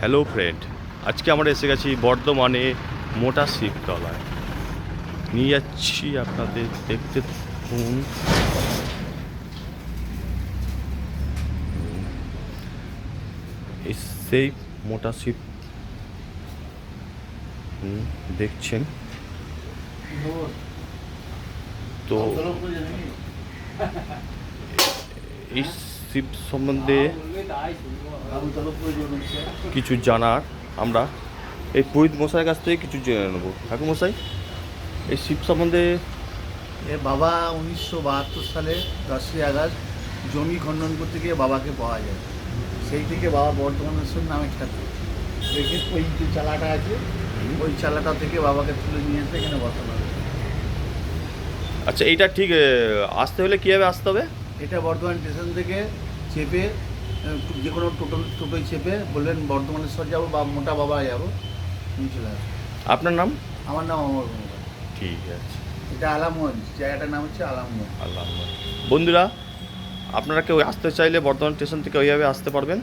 Hello friend, আজকে আমরা এসে গেছি বর্ধমানে মোটা শিবতলায়। নিয়ে যাচ্ছি আপনাদের, দেখতে থাকুন। এই সেই মোটা শিব দেখছেন তো। এই শিব সম্বন্ধে কিছু জানার আমরা এই পুরোহিত মশাইয়ের কাছ থেকে কিছু জেনে নেবো। ঠাকুর মশাই, এই শিব সম্বন্ধে এ বাবা 1972 সালে 10ই আগস্ট জমি খনন করতে গিয়ে বাবাকে পাওয়া যায়। সেই থেকে বাবা বর্ধমানেশ্বর নামে খ্যাত। দেখে ওই যে চালাটা আছে, ওই চালাটা থেকে বাবাকে তুলে নিয়ে এসে এখানে বসানো হয়েছে। আচ্ছা, এইটা ঠিক আসতে হলে কীভাবে আসতে হবে? এটা বর্ধমান স্টেশন থেকে চেপে যে কোনো টোটোয় চেপে বললেন বর্ধমানেশ্বর যাবো বা মোটা বাবা যাবো, তুমি চলে আসো। আপনার নাম? আমার নাম অমর কুমার। ঠিক আছে। এটা আলামগঞ্জ, জায়গাটার নাম হচ্ছে আলামগঞ্জ। আল্লাহ। বন্ধুরা, আপনারা কেউ আসতে চাইলে বর্ধমান স্টেশন থেকে ওইভাবে আসতে পারবেন।